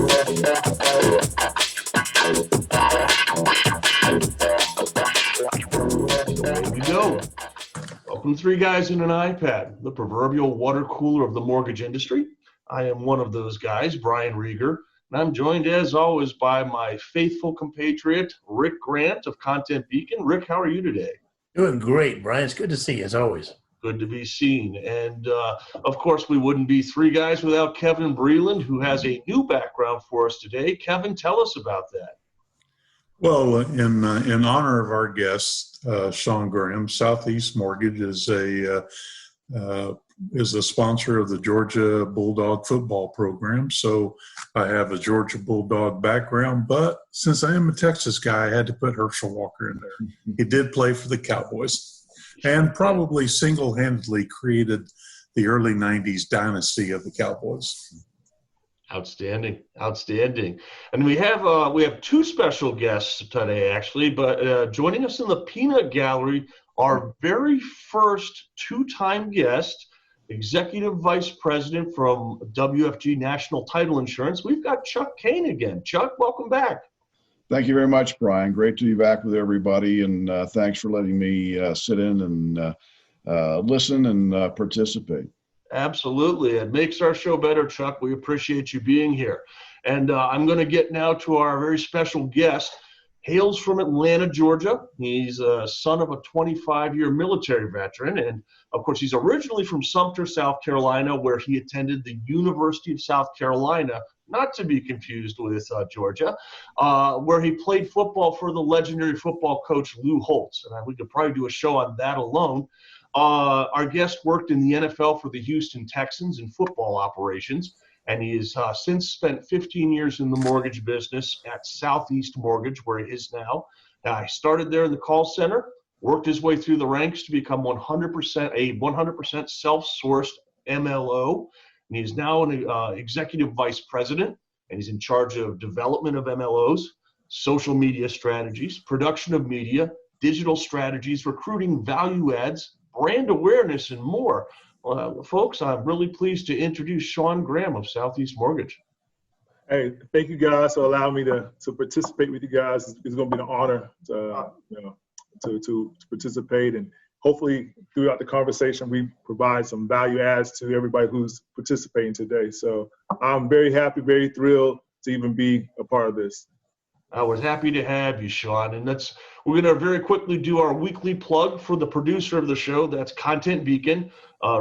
There we go. Welcome to Three Guys and an iPad, the proverbial water cooler of the mortgage industry. I am one of those guys, Brian Rieger, and I'm joined as always by my faithful compatriot, Rick Grant of Content Beacon. Rick, how are you today? Doing great, Brian. It's good to see you, as always. Good to be seen. And, of course, we wouldn't be Three Guys without Kevin Breland, who has a new background for us today. Kevin, tell us about that. Well, in honor of our guest, Sean Graham, Southeast Mortgage is a sponsor of the Georgia Bulldog football program. So I have a Georgia Bulldog background, but since I am a Texas guy, I had to put Herschel Walker in there. He did play for the Cowboys and probably single-handedly created the early 90s dynasty of the Cowboys. Outstanding. And we have two special guests today, actually, but joining us in the peanut gallery, our very first two-time guest, Executive Vice President from WFG National Title Insurance. We've got Chuck Kane again. Chuck, welcome back. Thank you very much, Brian. Great to be back with everybody, and thanks for letting me sit in and listen and participate. Absolutely. It makes our show better, Chuck. We appreciate you being here. And I'm going to get now to our very special guest. Hails from Atlanta, Georgia. He's a son of a 25-year military veteran. And, of course, he's originally from Sumter, South Carolina, where he attended the University of South Carolina, not to be confused with Georgia, where he played football for the legendary football coach Lou Holtz. And we could probably do a show on that alone. Our guest worked in the NFL for the Houston Texans in football operations, and he has since spent 15 years in the mortgage business at Southeast Mortgage, where he is now. He started there in the call center, worked his way through the ranks to become 100% self-sourced MLO, and he's now an executive vice president, and he's in charge of development of MLOs, social media strategies, production of media, digital strategies, recruiting value adds, brand awareness, and more. Folks, I'm really pleased to introduce Sean Graham of Southeast Mortgage. Hey, thank you guys for allowing me to participate with you guys. It's going to be an honor to participate, and hopefully throughout the conversation we provide some value adds to everybody who's participating today. So I'm very happy, very thrilled to even be a part of this. I was happy to have you, Sean. And we're going to very quickly do our weekly plug for the producer of the show. That's Content Beacon.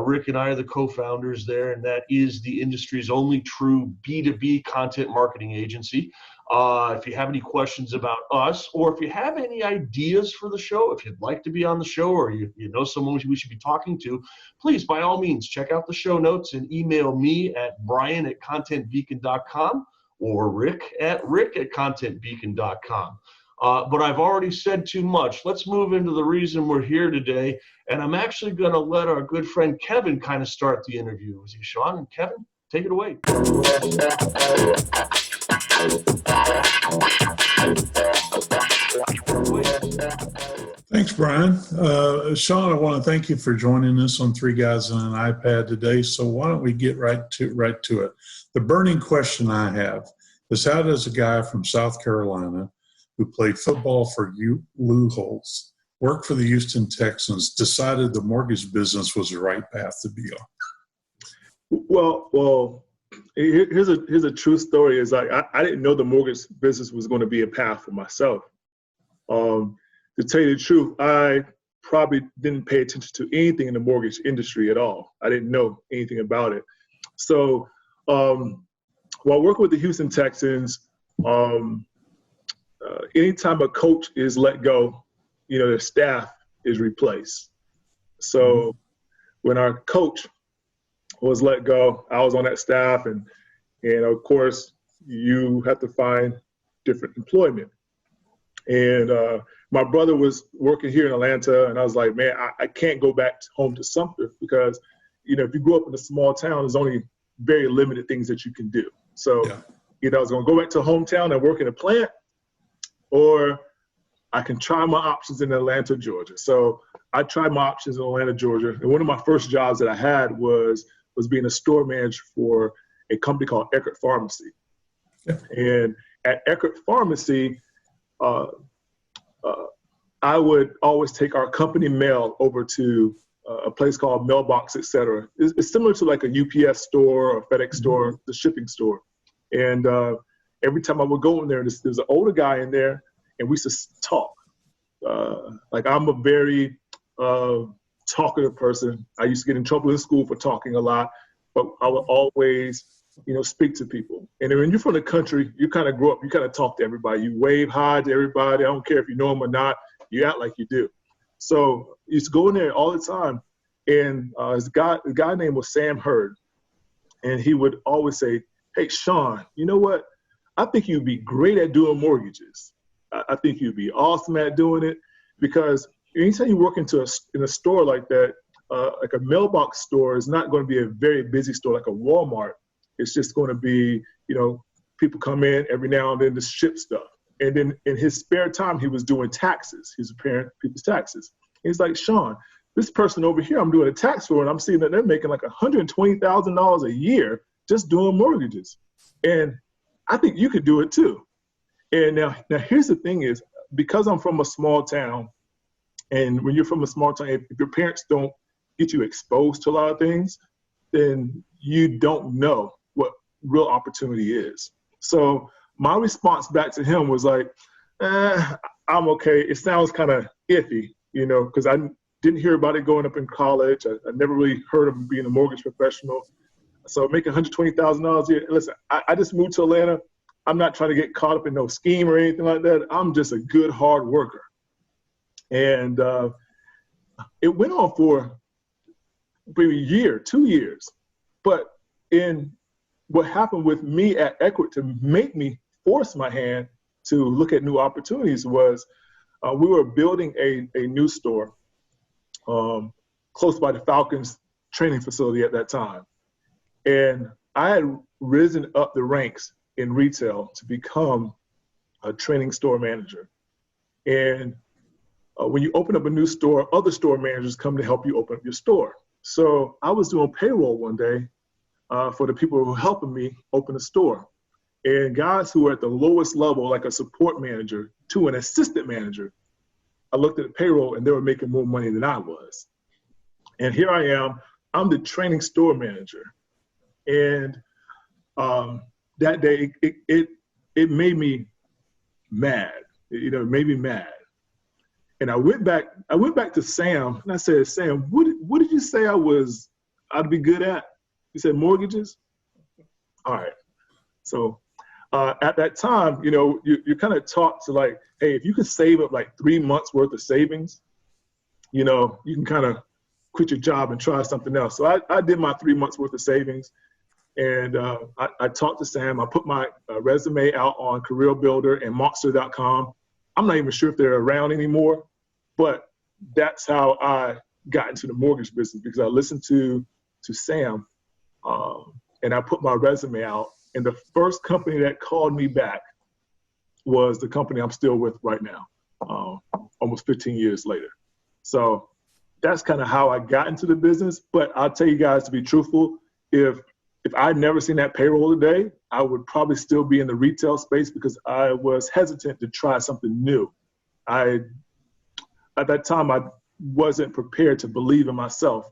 Rick and I are the co-founders there, and that is the industry's only true B2B content marketing agency. If you have any questions about us, or if you have any ideas for the show, if you'd like to be on the show, or you know someone we should be talking to, please, by all means, check out the show notes and email me at brian@contentbeacon.com. or rick@contentbeacon.com. But I've already said too much. Let's move into the reason we're here today. And I'm actually going to let our good friend Kevin kind of start the interview with you, Sean. And Kevin, take it away. Thanks, Brian. Sean, I want to thank you for joining us on Three Guys and an iPad today. So why don't we get right to it? The burning question I have is, how does a guy from South Carolina who played football for Lou Holtz, worked for the Houston Texans, decided the mortgage business was the right path to be on? Well, here's a true story. Is like I didn't know the mortgage business was going to be a path for myself. To tell you the truth, I probably didn't pay attention to anything in the mortgage industry at all. I didn't know anything about it. So while working with the Houston Texans, anytime a coach is let go, their staff is replaced. So when our coach was let go, I was on that staff, and of course you have to find different employment. And my brother was working here in Atlanta, and I was like, man, I can't go back home to Sumter because, if you grow up in a small town, there's only very limited things that you can do. So either I was going to go back to hometown and work in a plant, or I can try my options in Atlanta, Georgia. So I tried my options in Atlanta, Georgia. And one of my first jobs that I had was being a store manager for a company called Eckert Pharmacy. Yeah. And at Eckert Pharmacy, I would always take our company mail over to a place called Mailbox, et cetera. It's similar to like a UPS store or FedEx store, the shipping store. And every time I would go in there, there's an older guy in there, and we used to talk. Like I'm a very talkative person. I used to get in trouble in school for talking a lot, but I would always, speak to people. And when you're from the country, you kind of grow up, you kind of talk to everybody. You wave hi to everybody. I don't care if you know them or not. You act like you do. So I used to go in there all the time. And the guy name was Sam Hurd. And he would always say, "Hey, Sean, you know what? I think you'd be great at doing mortgages. I think you'd be awesome at doing it, because anytime you work in a store like that, like a mailbox store is not going to be a very busy store like a Walmart. It's just going to be, people come in every now and then to ship stuff. And then in his spare time, he was doing taxes. He was preparing people's taxes. And he's like, "Sean, this person over here, I'm doing a tax for, and I'm seeing that they're making like $120,000 a year just doing mortgages. And I think you could do it too." And now here's the thing is, because I'm from a small town, and when you're from a small town, if your parents don't get you exposed to a lot of things, then you don't know what real opportunity is. So my response back to him was like, I'm okay. It sounds kind of iffy, because I didn't hear about it growing up in college. I never really heard of being a mortgage professional. So making $120,000 a year, listen, I just moved to Atlanta. I'm not trying to get caught up in no scheme or anything like that. I'm just a good, hard worker. And it went on for maybe a year, 2 years. But in what happened with me at Eckert to make me force my hand to look at new opportunities was we were building a new store close by the Falcons training facility at that time. And I had risen up the ranks in retail to become a training store manager. And when you open up a new store, other store managers come to help you open up your store. So I was doing payroll one day for the people who were helping me open a store. And guys who were at the lowest level, like a support manager to an assistant manager, I looked at the payroll and they were making more money than I was. And here I am, I'm the training store manager. And that day, it made me mad. It made me mad. And I went back to Sam and I said, "Sam, what did you say I'd be good at?" He said, "Mortgages." All right. So at that time, you're kind of taught to like, hey, if you can save up like 3 months worth of savings, you can kind of quit your job and try something else. So I did my 3 months worth of savings. And I talked to Sam. I put my resume out on Career Builder and Monster.com. I'm not even sure if they're around anymore, but that's how I got into the mortgage business, because I listened to Sam and I put my resume out. And the first company that called me back was the company I'm still with right now, almost 15 years later. So that's kind of how I got into the business. But I'll tell you guys, to be truthful, if I'd never seen that payroll today, I would probably still be in the retail space, because I was hesitant to try something new. At that time, I wasn't prepared to believe in myself.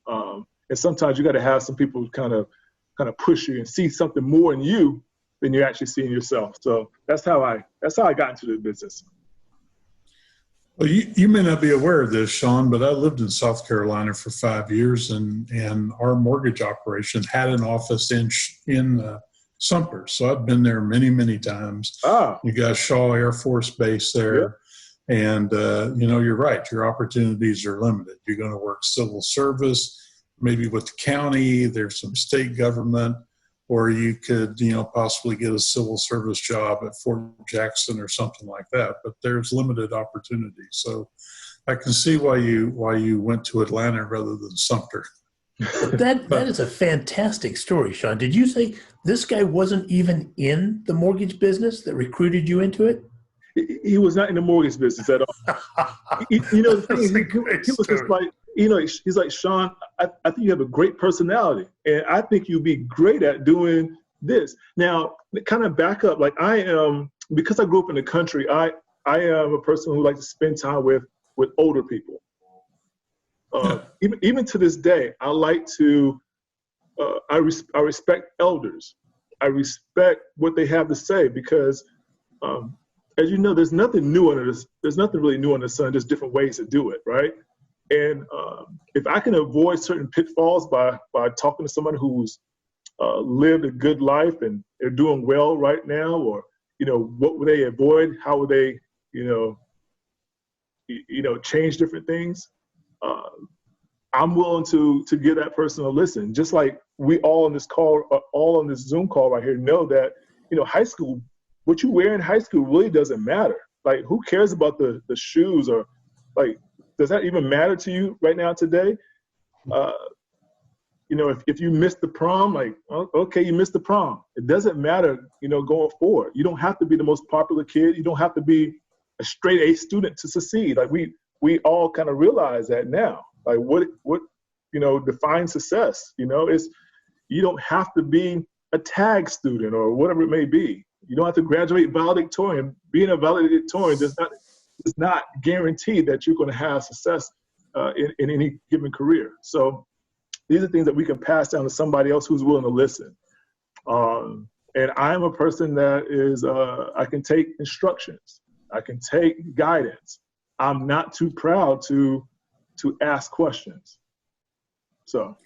And sometimes you got to have some people kind of push you and see something more in you than you actually see in yourself. So that's how I got into the business. Well, you may not be aware of this, Sean, but I lived in South Carolina for 5 years, and our mortgage operation had an office in Sumter. So I've been there many, many times. You got Shaw Air Force Base there. Yeah. And, you're right. Your opportunities are limited. You're going to work civil service, maybe with the county. There's some state government, or you could, possibly get a civil service job at Fort Jackson or something like that. But there's limited opportunity. So I can see why you went to Atlanta rather than Sumter. That is a fantastic story, Sean. Did you say this guy wasn't even in the mortgage business that recruited you into it? He was not in the mortgage business at all. The thing is, he was just like, he's like, "Sean, I think you have a great personality, and I think you'd be great at doing this. Now, kind of back up, like I am, because I grew up in the country, I am a person who likes to spend time with older people. Even to this day, I like to, I respect elders. I respect what they have to say because, as you know, there's nothing new under this. There's nothing really new under the sun. Just different ways to do it, right? And if I can avoid certain pitfalls by talking to someone who's lived a good life and they're doing well right now, or what would they avoid? How would they, change different things? I'm willing to give that person a listen. Just like we all on this call, all on this Zoom call right here, know that high school, what you wear in high school really doesn't matter. Like, who cares about the shoes, or like, does that even matter to you right now today? If you missed the prom, like, okay, you missed the prom. It doesn't matter, going forward. You don't have to be the most popular kid. You don't have to be a straight A student to succeed. Like, we all kind of realize that now. Like, what defines success? It's, you don't have to be a tag student or whatever it may be. You don't have to graduate valedictorian. Being a valedictorian does not guarantee that you're going to have success in any given career. So these are things that we can pass down to somebody else who's willing to listen. And I'm a person that is, I can take instructions. I can take guidance. I'm not too proud to ask questions. So.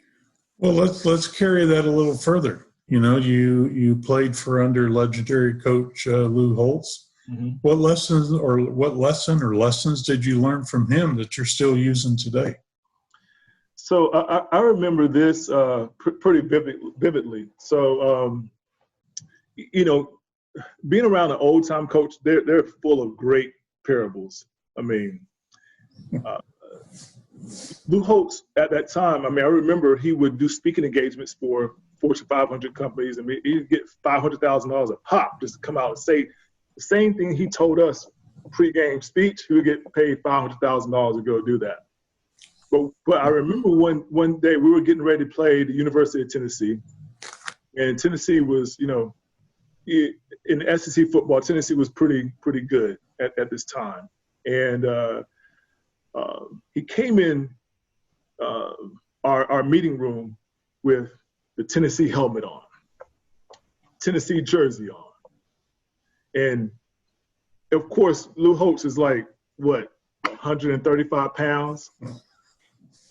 Well, let's carry that a little further. You played for under legendary coach Lou Holtz. Mm-hmm. What lesson or lessons did you learn from him that you're still using today? So I remember this pretty vividly. So, being around an old time coach, they're full of great parables. I mean, Lou Holtz at that time, I remember he would do speaking engagements for Fortune 500 companies. He'd get $500,000 a pop just to come out and say the same thing he told us pre-game speech. He would get paid $500,000 to go do that. But I remember one day we were getting ready to play the University of Tennessee, and Tennessee was, in the SEC football, Tennessee was pretty good at this time. And he came in our meeting room with the Tennessee helmet on, Tennessee jersey on. And of course, Lou Holtz is like, 135 pounds?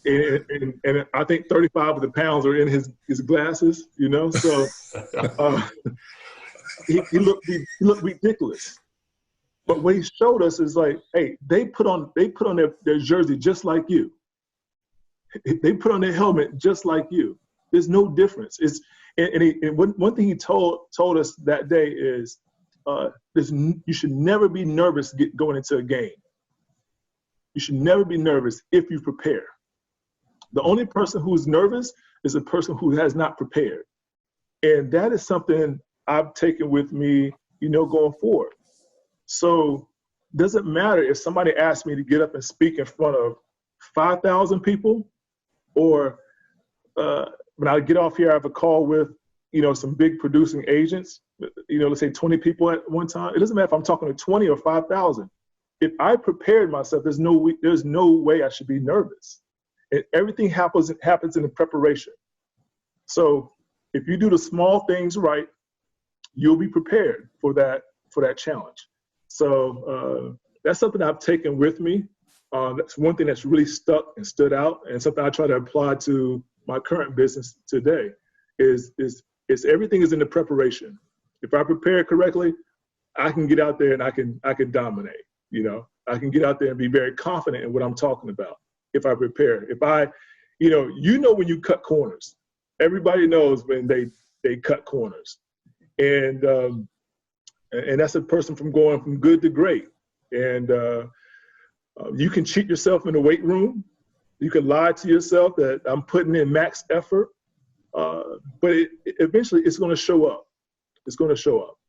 And I think 35 of the pounds are in his glasses, so he looked ridiculous. But what he showed us is like, hey, they put on their jersey just like you. They put on their helmet just like you. There's no difference. And one thing he told us that day is, you should never be nervous going into a game. You should never be nervous if you prepare. The only person who's nervous is a person who has not prepared. And that is something I've taken with me, going forward. So it doesn't matter if somebody asks me to get up and speak in front of 5,000 people, or when I get off here, I have a call with, some big producing agents, let's say 20 people at one time. It doesn't matter if I'm talking to 20 or 5,000. If I prepared myself, there's no way I should be nervous. And everything happens in the preparation. So if you do the small things right, you'll be prepared for that challenge. So that's something I've taken with me. That's one thing that's really stuck and stood out, and something I try to apply to my current business today. Is everything is in the preparation. If I prepare correctly, I can get out there and I can dominate. I can get out there and be very confident in what I'm talking about. If I prepare, when you cut corners, everybody knows when they cut corners, and that's a person from going from good to great. And you can cheat yourself in the weight room. You can lie to yourself that I'm putting in max effort, but eventually it's going to show up. It's going to show up.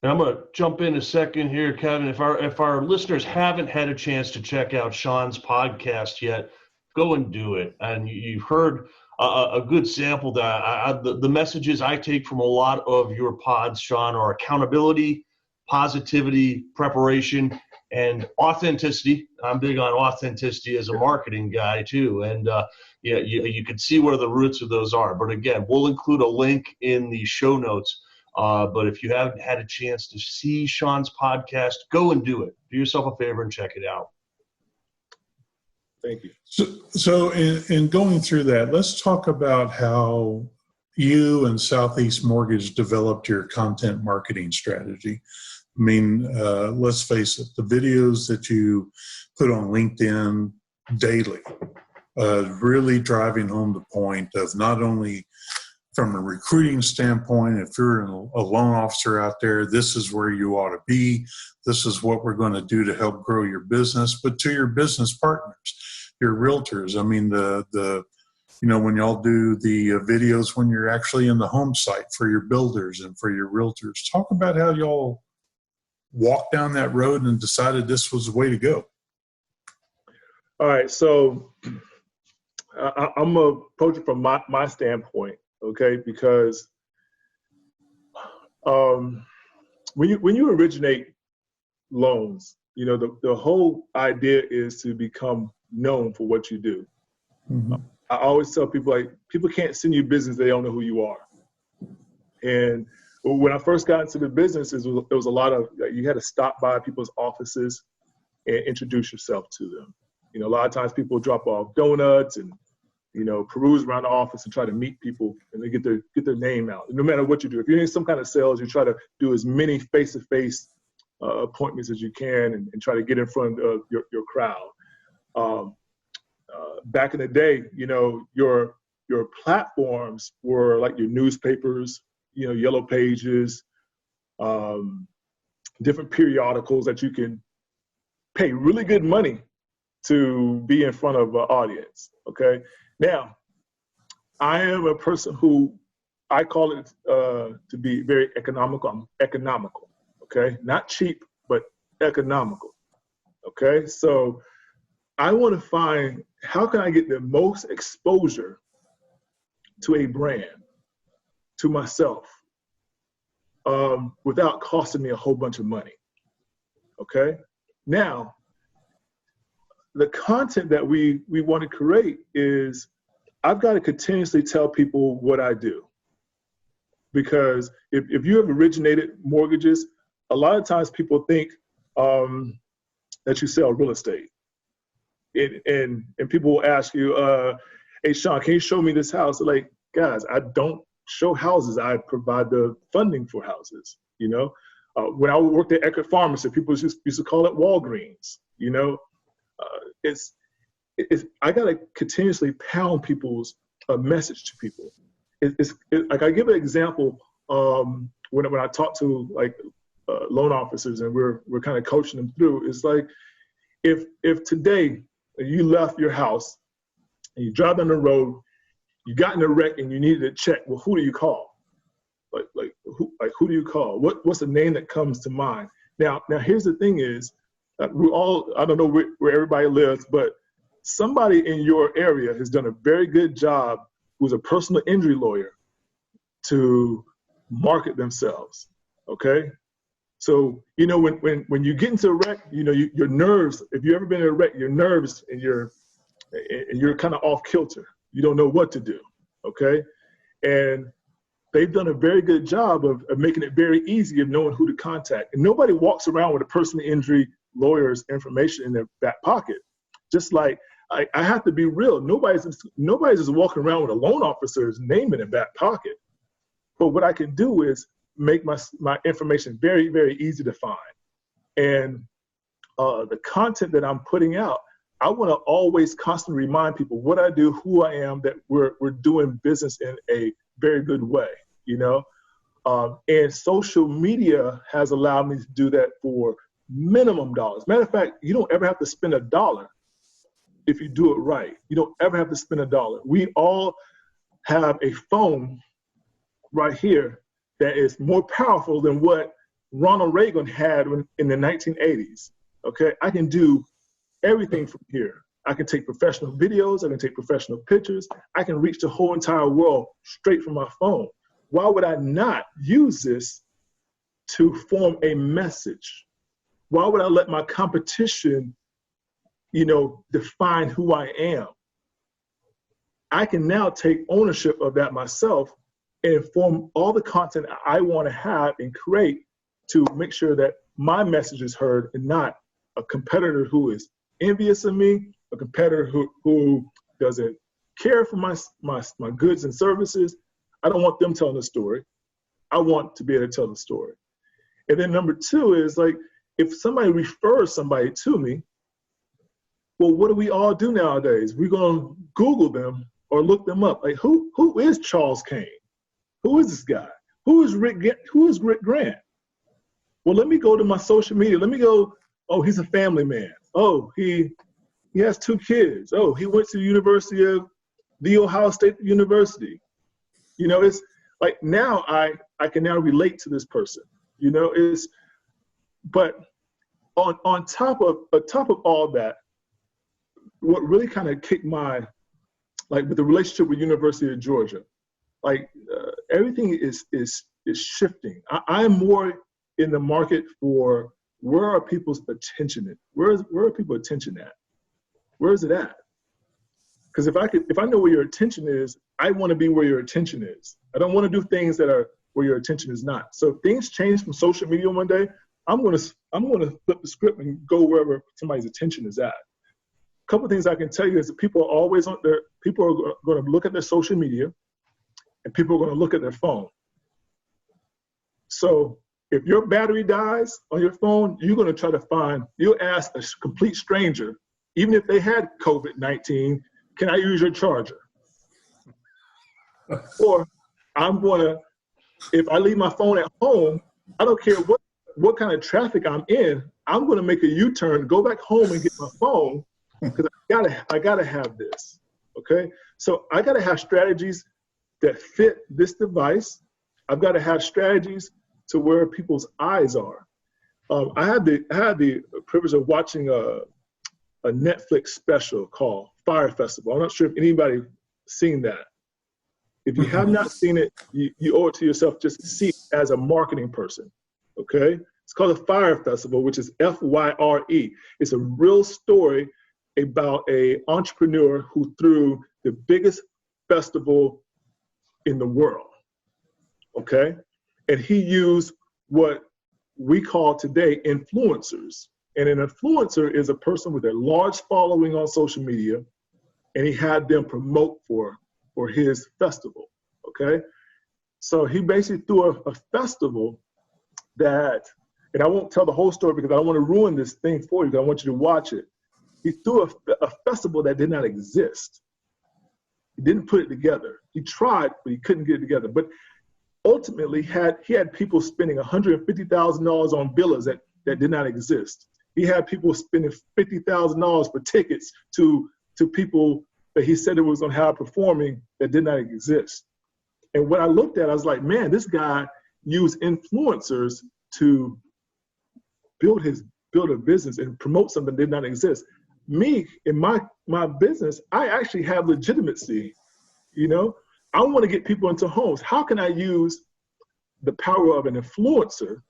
And I'm going to jump in a second here, Kevin. If our listeners haven't had a chance to check out Sean's podcast yet, go and do it. And you've heard a good sample that the messages I take from a lot of your pods, Sean, are accountability, positivity, preparation, and authenticity. I'm big on authenticity as a marketing guy too. And yeah, you can see where the roots of those are. But again, we'll include a link in the show notes. But if you haven't had a chance to see Sean's podcast, go and do it. Do yourself a favor and check it out. Thank you. So in going through that, let's talk about how you and Southeast Mortgage developed your content marketing strategy. I mean, let's face it, the videos that you put on LinkedIn daily, really driving home the point of not only from a recruiting standpoint, if you're a loan officer out there, this is where you ought to be. This is what we're going to do to help grow your business, but to your business partners, your realtors. I mean, when y'all do the videos when you're actually in the home site for your builders and for your realtors, talk about how y'all walked down that road and decided this was the way to go. All right, so I'm going to approach it from my standpoint, okay? Because when you originate loans, the whole idea is to become known for what you do. Mm-hmm. I always tell people, people can't send you business they don't know who you are. And when I first got into the business, it was a lot of, you had to stop by people's offices and introduce yourself to them. A lot of times people drop off donuts and, peruse around the office and try to meet people and they get their name out. No matter what you do, if you're in some kind of sales, you try to do as many face-to-face appointments as you can and try to get in front of your crowd. Back in the day, your platforms were like your newspapers, Yellow Pages, different periodicals that you can pay really good money to be in front of an audience, okay? Now, I am a person who, I call it to be very economical. I'm economical, okay? Not cheap, but economical, okay? So I want to find, how can I get the most exposure to a brand, to myself, without costing me a whole bunch of money, okay? Now, the content that we want to create is, I've got to continuously tell people what I do. Because if you have originated mortgages, a lot of times people think that you sell real estate. And people will ask you, hey, Sean, can you show me this house? They're like, guys, I don't show houses. I provide the funding for houses, When I worked at Eckerd Pharmacy, people used to call it Walgreens, I got to continuously pound people's message to people. Like, I give an example when I talk to loan officers and we're kind of coaching them through. It's like, if today you left your house and you drive down the road, you got in a wreck and you needed to check, well, who do you call? Who do you call? What's the name that comes to mind? Now here's the thing is, I don't know where everybody lives, but somebody in your area has done a very good job, who's a personal injury lawyer, to market themselves, okay? So, when you get into a wreck, your nerves, if you've ever been in a wreck, your nerves and you're kind of off kilter. You don't know what to do, okay? And they've done a very good job of making it very easy of knowing who to contact. And nobody walks around with a personal injury lawyer's information in their back pocket. Just like, I have to be real. Nobody's just walking around with a loan officer's name in their back pocket. But what I can do is make my information very, very easy to find. And the content that I'm putting out, I want to always constantly remind people what I do, who I am, that we're doing business in a very good way, and social media has allowed me to do that for minimum dollars. Matter of fact, you don't ever have to spend $1 if you do it right. You don't ever have to spend $1. We all have a phone right here that is more powerful than what Ronald Reagan had in the 1980s. Okay, I can do everything from here. I can take professional videos. I can take professional pictures. I can reach the whole entire world straight from my phone. Why would I not use this to form a message? Why would I let my competition, define who I am? I can now take ownership of that myself and form all the content I want to have and create to make sure that my message is heard, and not a competitor who is envious of me, a competitor who doesn't care for my goods and services. I don't want them telling the story. I want to be able to tell the story. And then number two is, like, if somebody refers somebody to me, well, what do we all do nowadays? We're going to Google them or look them up. Like, who is Charles Kane? Who is this guy? Who is Rick Grant? Well, let me go to my social media. Let me go, oh, he's a family man. Oh, he has 2 kids. Oh, he went to the Ohio State University. It's like, now I can now relate to this person. But on top of all that, what really kind of kicked with the relationship with University of Georgia, everything is shifting. I'm more in the market for, where are people's attention at? Where are people's attention at? Where is it at? Because if I know where your attention is, I want to be where your attention is. I don't want to do things that are where your attention is not. So if things change from social media one day, I'm going to flip the script and go wherever somebody's attention is at. A couple of things I can tell you is that people are going to look at their social media, and people are going to look at their phone. So if your battery dies on your phone, you'll ask a complete stranger, even if they had COVID-19, can I use your charger? Or if I leave my phone at home, I don't care what kind of traffic I'm in, I'm going to make a U-turn, go back home and get my phone, because I gotta have this. Okay, so I gotta have strategies that fit this device. I've got to have strategies to where people's eyes are. I had the privilege of watching a Netflix special called Fire Festival. I'm not sure if anybody seen that. If you have not seen it, you owe it to yourself just to see it as a marketing person. Okay, it's called the Fire Festival, which is FYRE. It's a real story about an entrepreneur who threw the biggest festival in the world. Okay, and he used what we call today influencers. And an influencer is a person with a large following on social media, and he had them promote for his festival. Okay, so he basically threw a festival that, and I won't tell the whole story because I don't want to ruin this thing for you, because I want you to watch it. He threw a festival that did not exist. He didn't put it together. He tried, but he couldn't get it together. But ultimately, he had people spending $150,000 on villas that did not exist. He had people spending $50,000 for tickets to people that he said it was going to have performing that did not exist. And when I looked at it, I was like, man, this guy used influencers to build a business and promote something that did not exist. Me, in my business, I actually have legitimacy. I want to get people into homes. How can I use the power of an influencer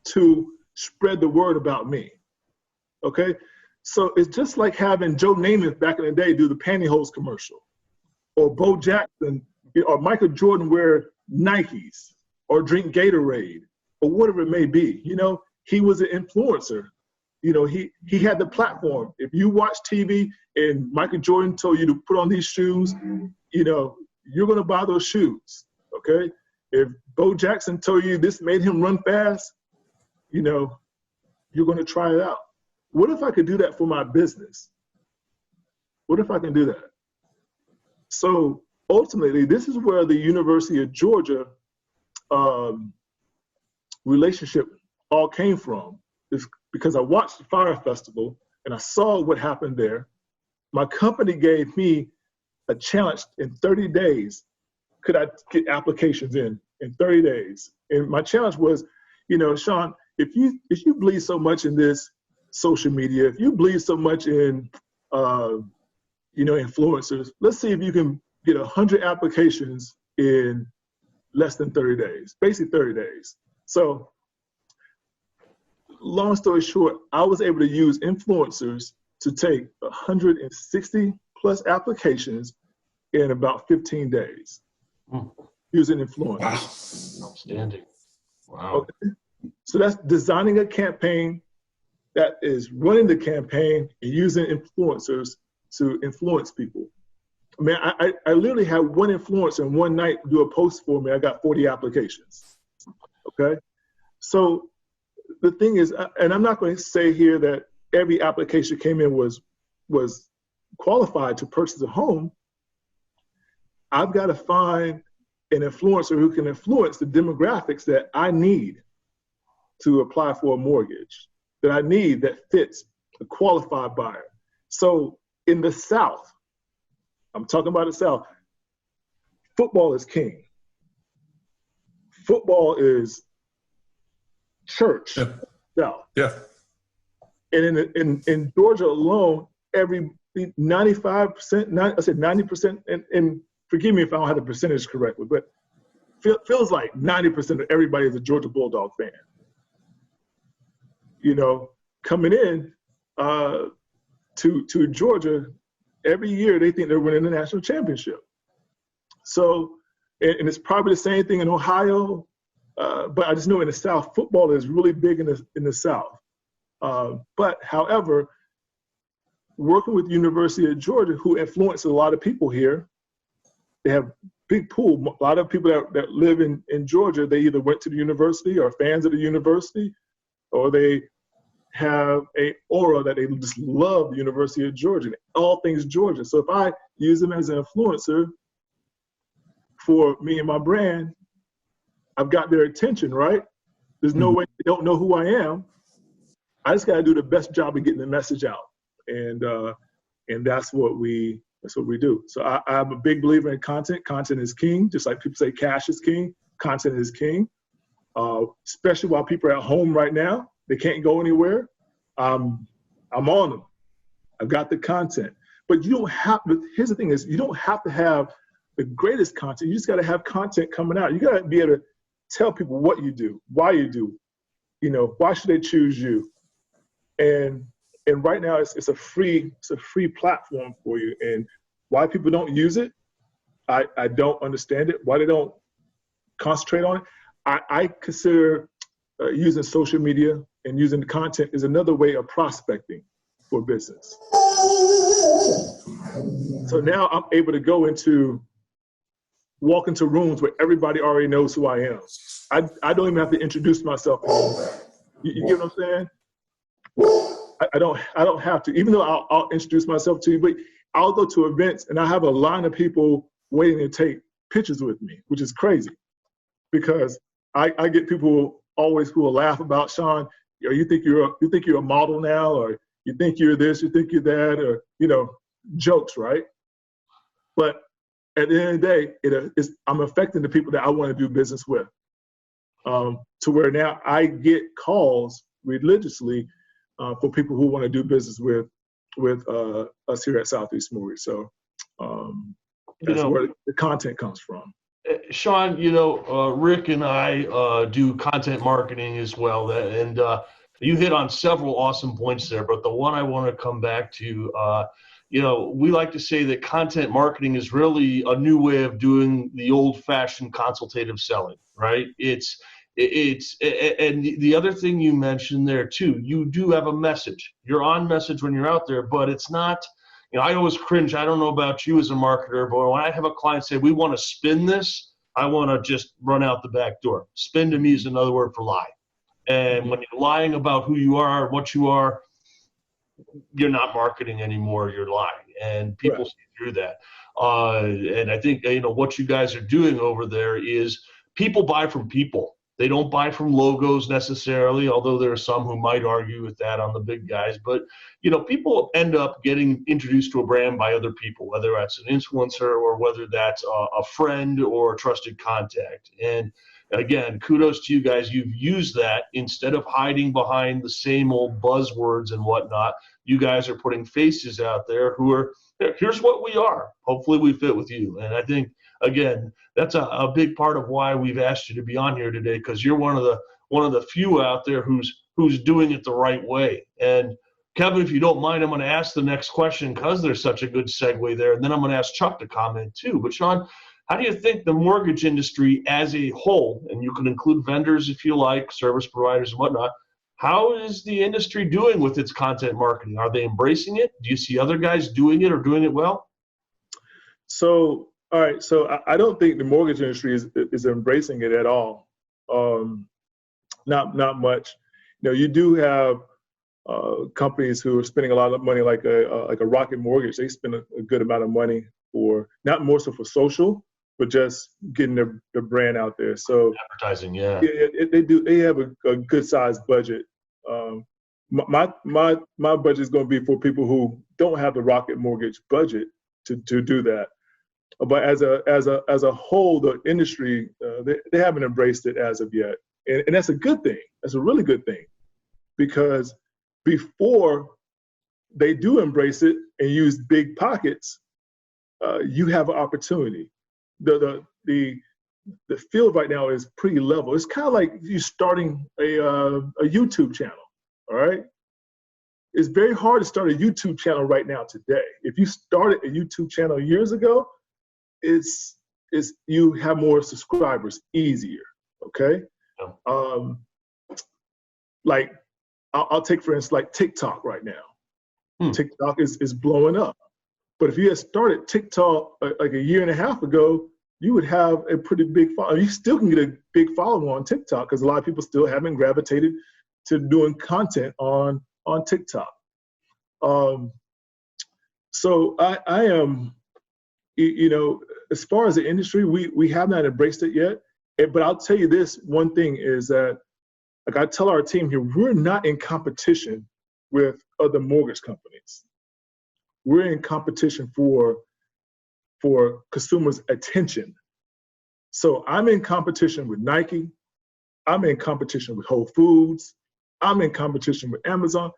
to spread the word about me? Okay, so it's just like having Joe Namath back in the day do the pantyhose commercial, or Bo Jackson or Michael Jordan wear Nikes or drink Gatorade or whatever it may be. He was an influencer. He had the platform. If you watch TV and Michael Jordan told you to put on these shoes, you're going to buy those shoes. Okay, if Bo Jackson told you this made him run fast, you're going to try it out. What if I could do that for my business? What if I can do that? So ultimately, this is where the University of Georgia relationship all came from. It's because I watched the Fire Festival and I saw what happened there. My company gave me a challenge in 30 days. Could I get applications in 30 days? And my challenge was, Sean, if you believe so much in this, social media, if you believe so much in, influencers, let's see if you can get 100 applications in less than 30 days, basically 30 days. So long story short, I was able to use influencers to take 160 plus applications in about 15 days using influencers. Wow. Outstanding. Wow. Okay. So that's designing a campaign, that is running the campaign and using influencers to influence people. I mean, I literally had one influencer in one night do a post for me. I got 40 applications. Okay. So the thing is, and I'm not going to say here that every application came in was qualified to purchase a home. I've got to find an influencer who can influence the demographics that I need to apply for a mortgage, that I need that fits a qualified buyer. So in the South, I'm talking about the South, football is king. Football is church. Yeah. South. Yeah. And in Georgia alone, every 95%, I said 90%, and forgive me if I don't have the percentage correctly, but feels like 90% of everybody is a Georgia Bulldog fan. You know, coming in to Georgia, every year they think they're winning the national championship. So, and it's probably the same thing in Ohio, but I just know in the South, football is really big in the South. But however, working with the University of Georgia, who influences a lot of people here, they have big pool. A lot of people that live in Georgia, they either went to the university or fans of the university, or they have a aura that they just love the University of Georgia, all things Georgia. So if I use them as an influencer for me and my brand, I've got their attention, right? There's no way they don't know who I am. I just got to do the best job of getting the message out, and that's what we do. So I'm a big believer in content. Content is king, just like people say cash is king. Content is king, especially while people are at home right now. They can't go anywhere. I'm on them. I've got the content, but you don't have. But here's the thing: is you don't have to have the greatest content. You just got to have content coming out. You got to be able to tell people what you do, why you do. You know, why should they choose you? And right now it's a free platform for you. And why people don't use it, I don't understand it. Why they don't concentrate on it. I consider using social media and using the content is another way of prospecting for business. So now I'm able to walk into rooms where everybody already knows who I am. I don't even have to introduce myself anymore. You get what I'm saying? I don't have to, even though I'll introduce myself to you, but I'll go to events and I have a line of people waiting to take pictures with me, which is crazy because I get people always who will laugh about, Sean, you think you're a model now, or you think you're this, you think you're that, or, jokes, right? But at the end of the day, I'm affecting the people that I want to do business with, to where now I get calls religiously for people who want to do business with us here at Southeast Mortgage. So that's where the content comes from. Sean, Rick and I do content marketing as well, and you hit on several awesome points there. But the one I want to come back to, we like to say that content marketing is really a new way of doing the old-fashioned consultative selling, right? And the other thing you mentioned there too, you do have a message. You're on message when you're out there, but it's not, I always cringe. I don't know about you as a marketer, but when I have a client say, we want to spin this, I want to just run out the back door. Spin to me is another word for lie. And when you're lying about who you are, what you are, you're not marketing anymore, you're lying. And people see through that. And I think, what you guys are doing over there is people buy from people. They don't buy from logos necessarily, although there are some who might argue with that on the big guys. But, people end up getting introduced to a brand by other people, whether that's an influencer or whether that's a friend or a trusted contact. And, again, kudos to you guys. You've used that instead of hiding behind the same old buzzwords and whatnot. You guys are putting faces out there who are, here's what we are. Hopefully we fit with you. And I think, again, that's a big part of why we've asked you to be on here today, because you're one of the few out there who's doing it the right way. And Kevin, if you don't mind, I'm going to ask the next question because there's such a good segue there. And then I'm going to ask Chuck to comment too. But Sean, how do you think the mortgage industry as a whole, and you can include vendors if you like, service providers and whatnot, how is the industry doing with its content marketing? Are they embracing it? Do you see other guys doing it or doing it well? So, all right. So I don't think the mortgage industry is embracing it at all. Not much. You know, you do have companies who are spending a lot of money, like a Rocket Mortgage. They spend a good amount of money for, not more so for social, but just getting their brand out there. So advertising, yeah. They do. They have a good sized budget. My budget is going to be for people who don't have the Rocket Mortgage budget to do that. But as a whole, the industry they haven't embraced it as of yet, and that's a good thing. That's a really good thing, because before they do embrace it and use big pockets, you have an opportunity. The field right now is pretty level. It's kind of like you starting a YouTube channel. All right, it's very hard to start a YouTube channel right now today. If you started a YouTube channel years ago, it's you have more subscribers easier. Okay, like I'll take for instance like TikTok right now. TikTok is blowing up. But if you had started TikTok like a year and a half ago, you would have a pretty big follow. You still can get a big following on TikTok because a lot of people still haven't gravitated to doing content on TikTok. So I am, you know, as far as the industry, we have not embraced it yet. But I'll tell you this one thing is that, like I tell our team here, we're not in competition with other mortgage companies. We're in competition for consumers' attention. So I'm in competition with Nike. I'm in competition with Whole Foods. I'm in competition with Amazon.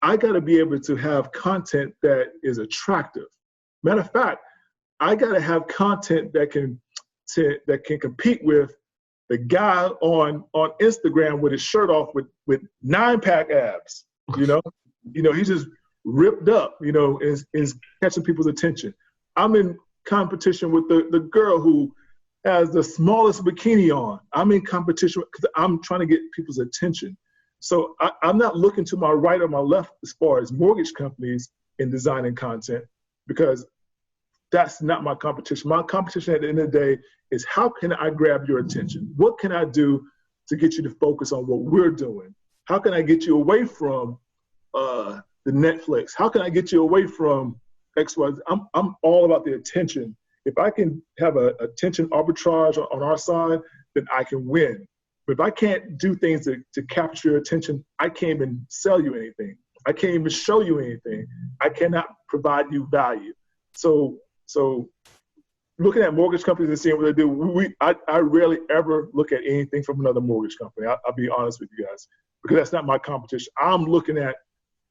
I got to be able to have content that is attractive. Matter of fact, I got to have content that can compete with the guy on Instagram with his shirt off with 9-pack abs. You know, he's just ripped up. You know, is catching people's attention. I'm in competition with the girl who has the smallest bikini on. I'm in competition because I'm trying to get people's attention. So I'm not looking to my right or my left as far as mortgage companies in designing content, because that's not my competition. My competition at the end of the day is, how can I grab your attention? What can I do to get you to focus on what we're doing? How can I get you away from the Netflix? How can I get you away from XYZ? I'm all about the attention. If I can have a attention arbitrage on our side, then I can win. But if I can't do things to capture your attention, I can't even sell you anything. I can't even show you anything. I cannot provide you value. So looking at mortgage companies and seeing what they do, I rarely ever look at anything from another mortgage company. I'll be honest with you guys, because that's not my competition. I'm looking at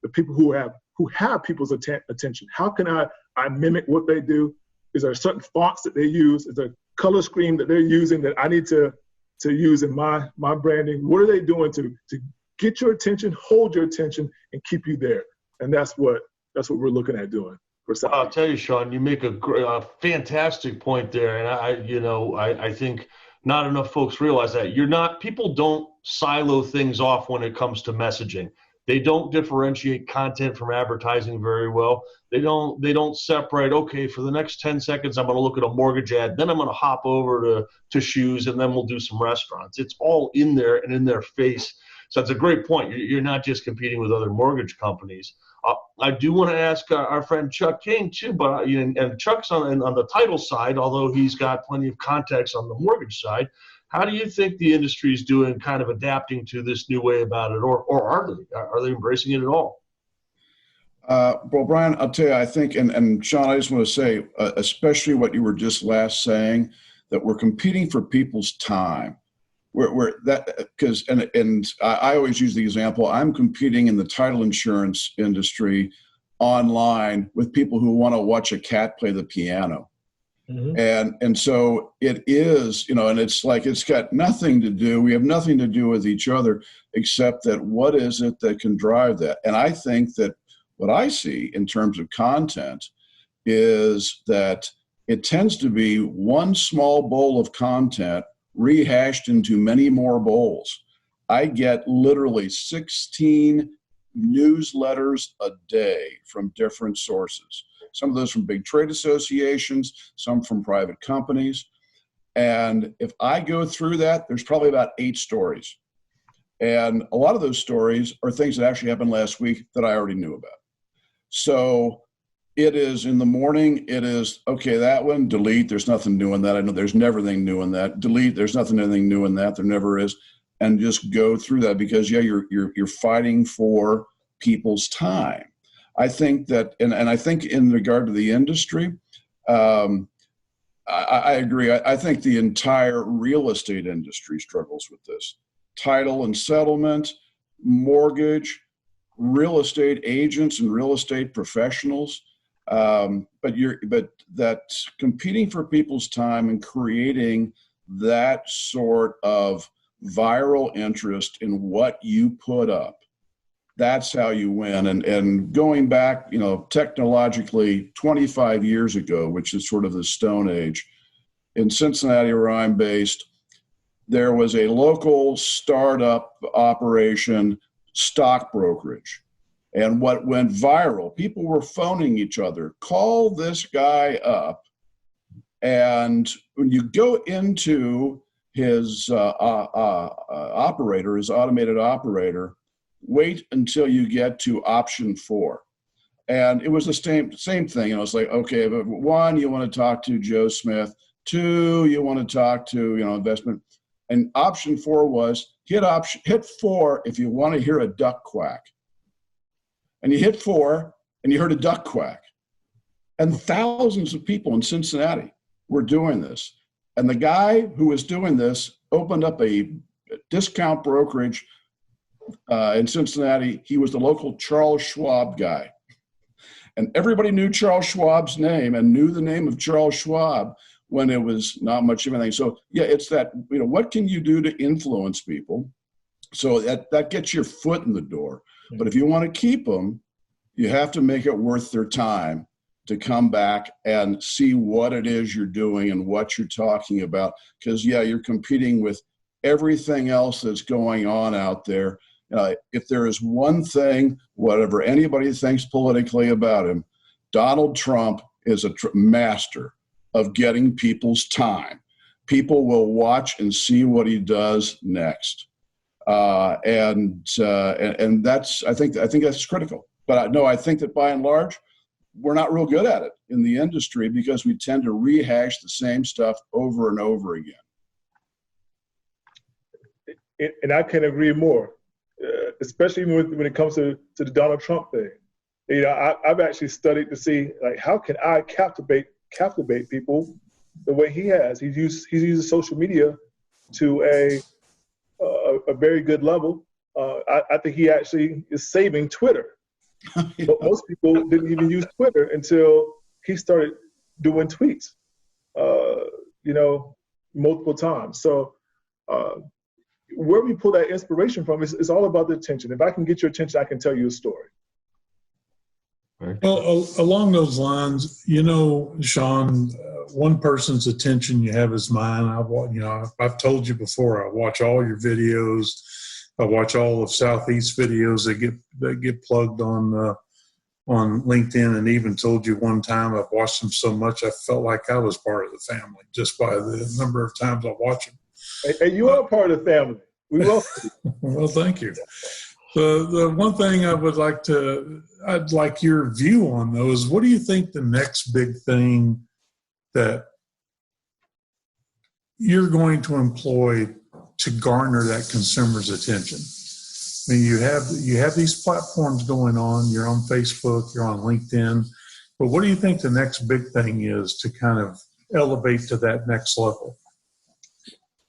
the people who have people's attention. How can I mimic what they do? Is there certain fonts that they use? Is there a color scheme that they're using that I need to use in my branding? What are they doing to get your attention, hold your attention, and keep you there? And that's what we're looking at doing. I'll tell you, Sean, you make a fantastic point there, and I think not enough folks realize that people don't silo things off when it comes to messaging. They don't differentiate content from advertising very well. They don't separate, okay, for the next 10 seconds, I'm going to look at a mortgage ad, then I'm going to hop over to shoes, and then we'll do some restaurants. It's all in there and in their face. So that's a great point. You're not just competing with other mortgage companies. I do want to ask our friend Chuck King too, but and Chuck's on the title side, although he's got plenty of context on the mortgage side. How do you think the industry is doing, kind of adapting to this new way about it, or are they embracing it at all? Well, Brian, I'll tell you, I think, and Sean, I just want to say, especially what you were just last saying, that we're competing for people's time. where that, because, and I always use the example, I'm competing in the title insurance industry online with people who want to watch a cat play the piano. And so it is, and it's like, it's got nothing to do, we have nothing to do with each other, except that what is it that can drive that? And I think that what I see in terms of content is that it tends to be one small bowl of content rehashed into many more bowls. I get literally 16 newsletters a day from different sources. Some of those from big trade associations, some from private companies. And if I go through that, there's probably about 8 stories. And a lot of those stories are things that actually happened last week that I already knew about. So it is in the morning, it is, okay, that one, delete, there's nothing new in that. I know there's never anything new in that. Delete, there's anything new in that. There never is. And just go through that because, yeah, you're fighting for people's time. I think that, and I think in regard to the industry, I agree. I think the entire real estate industry struggles with this. Title and settlement, mortgage, real estate agents and real estate professionals. But that competing for people's time and creating that sort of viral interest in what you put up, that's how you win. And going back, technologically 25 years ago, which is sort of the Stone Age, in Cincinnati, where I'm based, there was a local startup operation, stock brokerage. And what went viral, people were phoning each other, call this guy up. And when you go into his operator, his automated operator, wait until you get to option 4. And it was the same thing. It's like, okay, but 1, you want to talk to Joe Smith. 2, you want to talk to, investment. And option 4 was hit 4 if you want to hear a duck quack. And you hit 4 and you heard a duck quack. And thousands of people in Cincinnati were doing this. And the guy who was doing this opened up a discount brokerage in Cincinnati. He was the local Charles Schwab guy. And everybody knew Charles Schwab's name and knew the name of Charles Schwab when it was not much of anything. So yeah, it's that, what can you do to influence people? So that gets your foot in the door. But if you want to keep them, you have to make it worth their time to come back and see what it is you're doing and what you're talking about. Because yeah, you're competing with everything else that's going on out there. If there is one thing, whatever anybody thinks politically about him, Donald Trump is a master of getting people's time. People will watch and see what he does next. And that's, I think that's critical. But I think that by and large, we're not real good at it in the industry because we tend to rehash the same stuff over and over again. And I can agree more, especially when it comes to the Donald Trump thing. I've actually studied to see, like, how can I captivate people the way he has. He's used social media to a very good level. I think he actually is saving Twitter. Yeah. But most people didn't even use Twitter until he started doing tweets, multiple times. So where we pull that inspiration from is all about the attention. If I can get your attention, I can tell you a story. Well, along those lines, Sean, one person's attention you have is mine. I've told you before, I watch all your videos. I watch all of Southeast videos that get plugged on LinkedIn, and even told you one time I've watched them so much I felt like I was part of the family just by the number of times I watch them. And you are part of the family. We welcome you. Well, thank you. The one thing I'd like your view on though is, what do you think the next big thing that you're going to employ to garner that consumer's attention? I mean, you have these platforms going on. You're on Facebook, you're on LinkedIn, but what do you think the next big thing is to kind of elevate to that next level?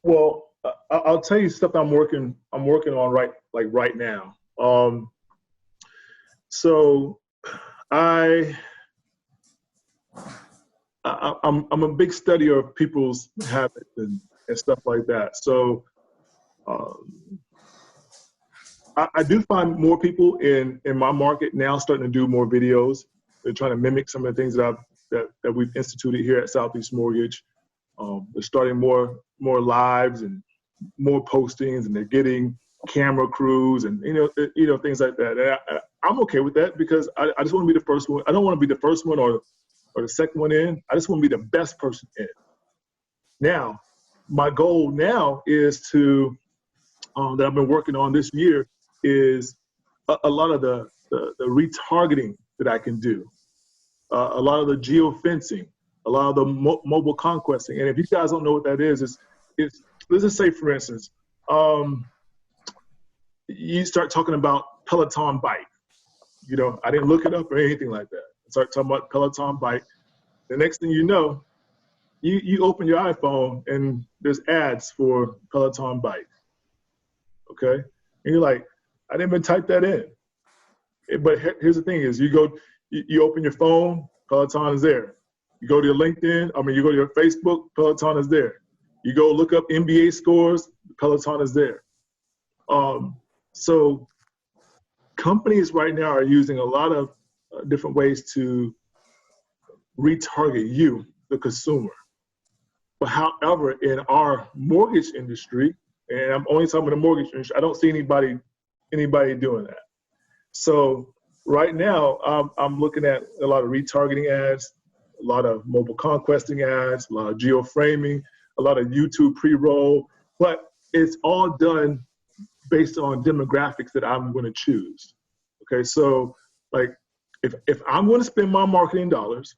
Well, I'll tell you stuff I'm working on right now. So I'm a big studier of people's habits and stuff like that. So I do find more people in my market now starting to do more videos. They're trying to mimic some of the things that we've instituted here at Southeast Mortgage. They're starting more lives and more postings, and they're getting camera crews and things like that. And I'm okay with that because I just want to be the first one. I don't want to be the first one or the second one in. I just want to be the best person in. Now, my goal now is to that I've been working on this year is a lot of the retargeting that I can do, a lot of the geofencing, a lot of the mobile conquesting. And if you guys don't know what that is, it's let's just say, for instance, you start talking about Peloton bike. I didn't look it up or anything like that. I start talking about Peloton bike. The next thing you know, you open your iPhone and there's ads for Peloton bike. Okay, and you're like, I didn't even type that in. But here's the thing: is you open your phone, Peloton is there. You go to your LinkedIn, you go to your Facebook, Peloton is there. You go look up NBA scores, Peloton is there. So companies right now are using a lot of different ways to retarget you, the consumer. But however, in our mortgage industry, and I'm only talking about the mortgage industry, I don't see anybody doing that. So right now, I'm looking at a lot of retargeting ads, a lot of mobile conquesting ads, a lot of geoframing, a lot of YouTube pre-roll, but it's all done based on demographics that I'm going to choose. Okay, so like if I'm going to spend my marketing dollars,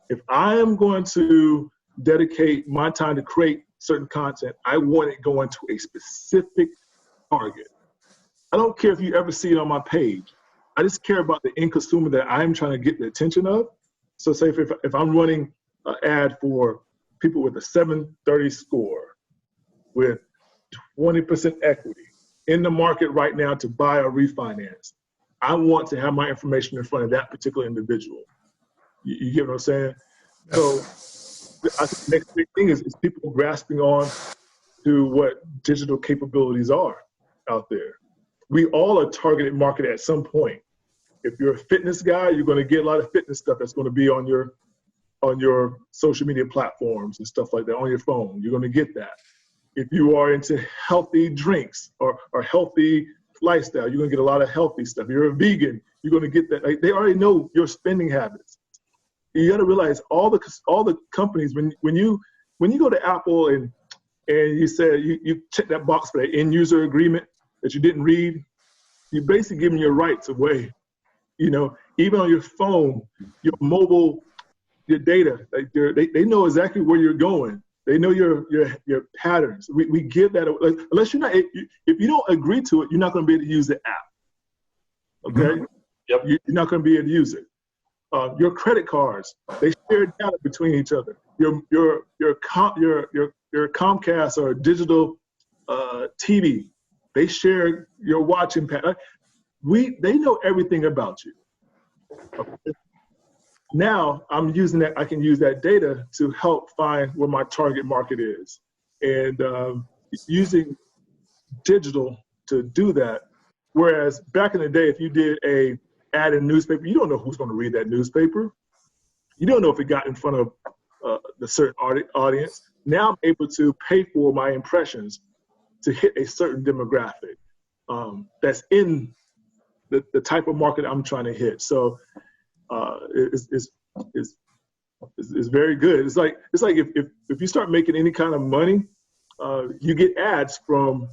if I am going to dedicate my time to create certain content, I want it going to a specific target. I don't care if you ever see it on my page. I just care about the end consumer that I'm trying to get the attention of. So say if I'm running an ad for people with a 730 score with 20% equity in the market right now to buy or refinance, I want to have my information in front of that particular individual. You get what I'm saying? So I think the next big thing is people grasping on to what digital capabilities are out there. We all are targeted market at some point. If you're a fitness guy, you're going to get a lot of fitness stuff that's going to be on your social media platforms and stuff like that, on your phone. You're going to get that. If you are into healthy drinks or healthy lifestyle, you're going to get a lot of healthy stuff. If you're a vegan, you're going to get that. Like, they already know your spending habits. You got to realize all the companies, when you go to Apple and you say you check that box for that end user agreement that you didn't read, you're basically giving your rights away. Even on your phone, your mobile, your data, like they know exactly where you're going. They know your patterns. We give that away. Unless you're not, if you don't agree to it, you're not going to be able to use the app. Okay. Mm-hmm. Yep. You're not going to be able to use it. Your credit cards, they share data between each other. Your Comcast or digital TV, they share your watching pattern. They know everything about you. Okay. Now I'm using that. I can use that data to help find where my target market is, and using digital to do that. Whereas back in the day, if you did a ad in a newspaper, you don't know who's going to read that newspaper. You don't know if it got in front of the certain audience. Now I'm able to pay for my impressions to hit a certain demographic that's in the type of market I'm trying to hit. So it's very good. It's like if you start making any kind of money, you get ads from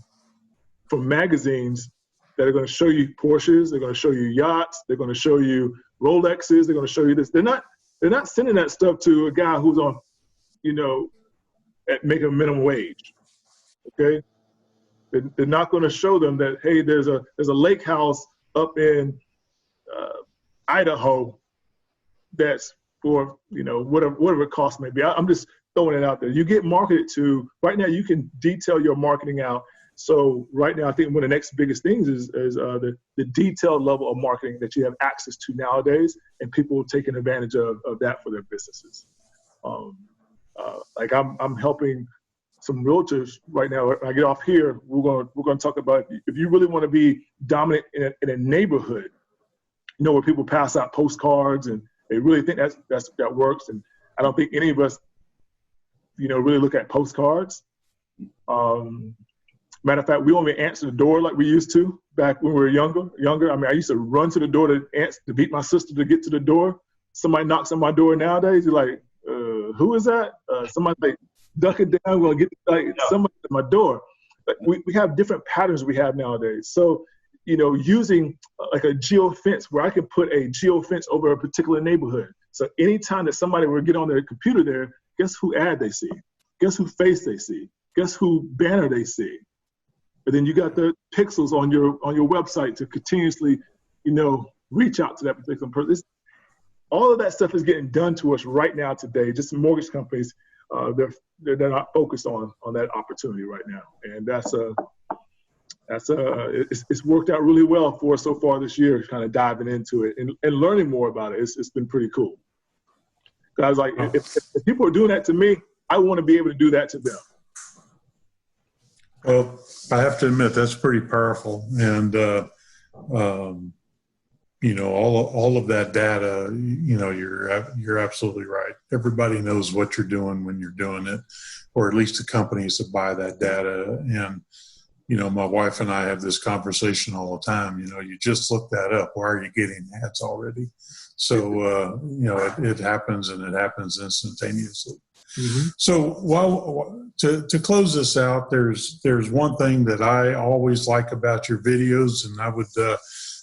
magazines that are going to show you Porsches, they're going to show you yachts, they're going to show you Rolexes, they're going to show you this. They're not sending that stuff to a guy who's on, at making a minimum wage. Okay, they're not going to show them that, hey, there's a lake house up in Idaho that's for whatever it costs may be. I'm just throwing it out there. You get marketed to, right now you can detail your marketing out. So right now, I think one of the next biggest things is the detailed level of marketing that you have access to nowadays, and people taking advantage of that for their businesses. Like I'm helping some realtors right now. When I get off here, we're going to talk about if you really want to be dominant in a neighborhood, where people pass out postcards and they really think that works. And I don't think any of us, really look at postcards. Matter of fact, we only answer the door like we used to back when we were younger. I mean, I used to run to the door to beat my sister to get to the door. Somebody knocks on my door nowadays, you're like, who is that? Somebody like duck it down, we'll get somebody at my door. But we have different patterns we have nowadays. So, using like a geofence where I can put a geofence over a particular neighborhood. So anytime that somebody will get on their computer there, guess who ad they see? Guess who face they see? Guess who banner they see? But then you got the pixels on your website to continuously, reach out to that particular person. All of that stuff is getting done to us right now today. Just mortgage companies, they're not focused on that opportunity right now, and it's worked out really well for us so far this year. Kind of diving into it and learning more about it. It's been pretty cool. I was like, if people are doing that to me, I want to be able to do that to them. Well, I have to admit that's pretty powerful, and all of that data. You're absolutely right. Everybody knows what you're doing when you're doing it, or at least the companies that buy that data. And my wife and I have this conversation all the time. You just look that up. Why are you getting ads already? So it happens, and it happens instantaneously. Mm-hmm. So to close this out, there's one thing that I always like about your videos, and I would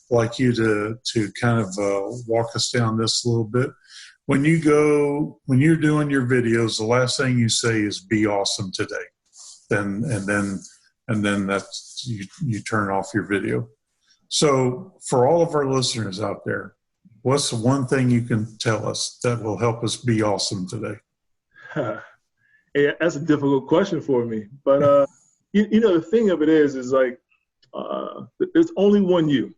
like you to kind of walk us down this a little bit. When you're doing your videos, the last thing you say is "Be awesome today," and then that's you turn off your video. So for all of our listeners out there, what's the one thing you can tell us that will help us be awesome today? Yeah, that's a difficult question for me, but the thing of it is like there's only one you.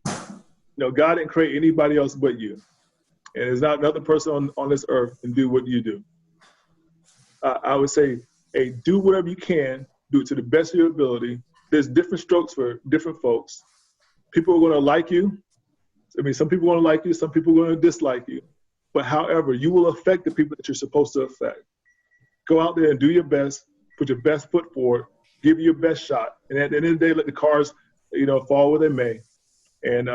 God didn't create anybody else but you, and there's not another person on this earth can do what you do. I would say, hey, do whatever you can, do it to the best of your ability. There's different strokes for different folks. People are going to like you. I mean, some people are going to like you, some people are going to dislike you. But however, you will affect the people that you're supposed to affect. Go out there and do your best, put your best foot forward, give your best shot. And at the end of the day, let the cards, fall where they may. And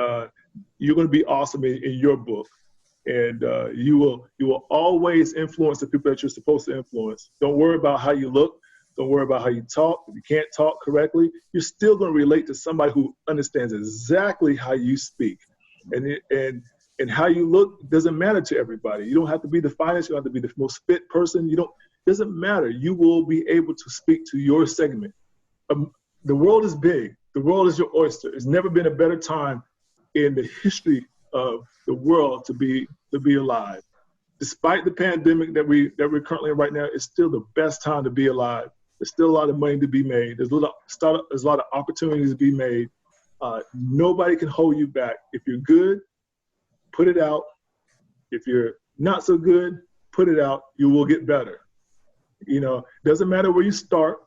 you're going to be awesome in your book. And you will always influence the people that you're supposed to influence. Don't worry about how you look. Don't worry about how you talk. If you can't talk correctly, you're still going to relate to somebody who understands exactly how you speak. And how you look doesn't matter to everybody. You don't have to be the finest. You don't have to be the most fit person. Doesn't matter. You will be able to speak to your segment. The world is big. The world is your oyster. There's never been a better time in the history of the world to be alive. Despite the pandemic that we're currently in right now, it's still the best time to be alive. There's still a lot of money to be made. There's a lot of opportunities to be made. Nobody can hold you back. If you're good, put it out. If you're not so good, put it out. You will get better. Doesn't matter where you start.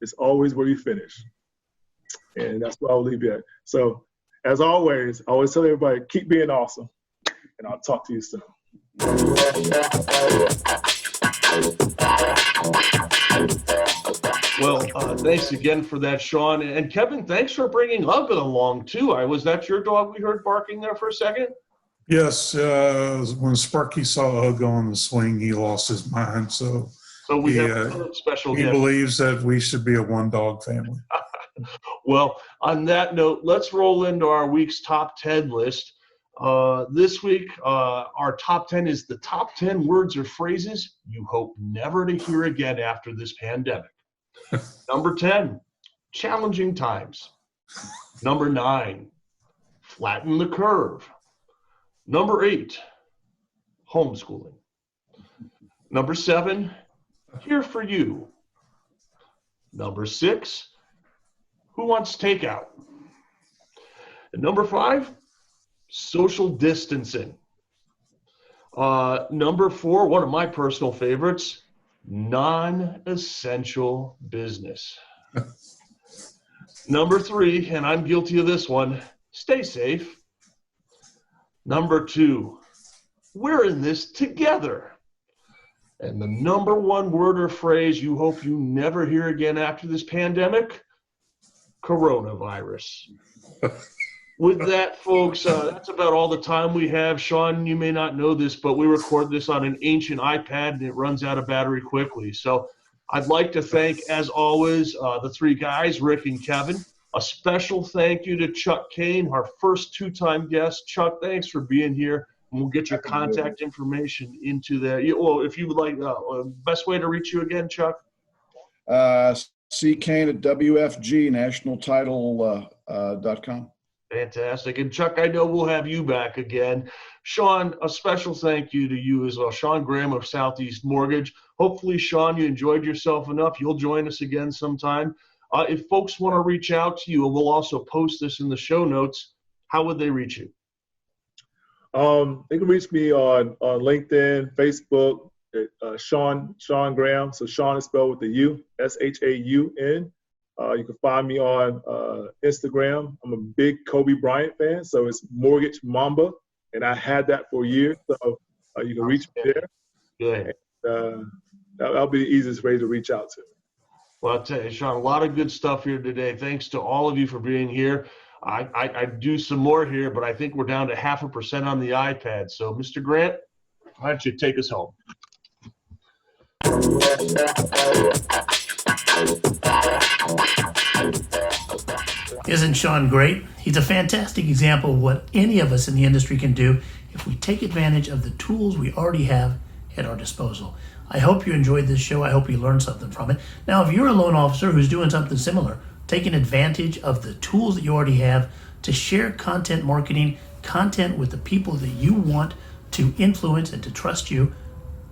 It's always where you finish. And that's where I'll leave you at. So as always, I always tell everybody, keep being awesome. And I'll talk to you soon. Well, thanks again for that, Sean. And Kevin, thanks for bringing Ugga along too. Was that your dog we heard barking there for a second? Yes. When Sparky saw Ugga on the swing, he lost his mind. So we have a special guest. He believes that we should be a one-dog family. Well, on that note, let's roll into our week's top 10 list. This week, our top 10 is the top 10 words or phrases you hope never to hear again after this pandemic. Number 10, challenging times. Number 9, flatten the curve. Number 8, homeschooling. Number 7, here for you. Number 6, who wants takeout? And number 5, social distancing. Number 4, one of my personal favorites, non-essential business. Number 3, and I'm guilty of this one, stay safe. Number 2, we're in this together. And the number 1 word or phrase you hope you never hear again after this pandemic, coronavirus. With that, folks, that's about all the time we have. Sean, you may not know this, but we record this on an ancient iPad, and it runs out of battery quickly. So I'd like to thank, as always, the 3 guys, Rick and Kevin. A special thank you to Chuck Kane, our first 2-time guest. Chuck, thanks for being here. And we'll get your contact information into there. Well, if you would like, best way to reach you again, Chuck? C. Kane at WFG, nationaltitle.com. Fantastic. And Chuck, I know we'll have you back again. Sean, a special thank you to you as well. Sean Graham of Southeast Mortgage. Hopefully, Sean, you enjoyed yourself enough. You'll join us again sometime. If folks want to reach out to you, and we'll also post this in the show notes, how would they reach you? They can reach me on LinkedIn, Facebook, Sean Graham. So Sean is spelled with the U, SHAUN. You can find me on Instagram. I'm a big Kobe Bryant fan, so it's Mortgage Mamba, and I had that for years. So you can reach me there. Good. That'll be the easiest way to reach out to me. Well, I'll tell you, Sean, a lot of good stuff here today. Thanks to all of you for being here. I do some more here, but I think we're down to 0.5% on the iPad. So, Mr. Grant, why don't you take us home? Isn't Sean great? He's a fantastic example of what any of us in the industry can do if we take advantage of the tools we already have at our disposal. I hope you enjoyed this show. I hope you learned something from it. Now, if you're a loan officer who's doing something similar, taking advantage of the tools that you already have to share content marketing, content with the people that you want to influence and to trust you,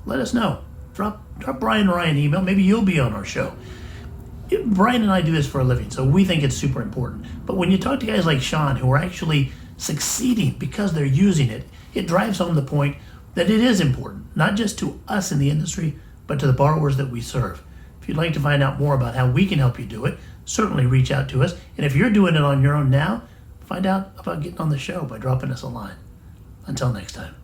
let us know. Drop Brian or I an email. Maybe you'll be on our show. Brian and I do this for a living, so we think it's super important. But when you talk to guys like Sean who are actually succeeding because they're using it, it drives home the point that it is important, not just to us in the industry, but to the borrowers that we serve. If you'd like to find out more about how we can help you do it, certainly reach out to us. And if you're doing it on your own now, find out about getting on the show by dropping us a line. Until next time.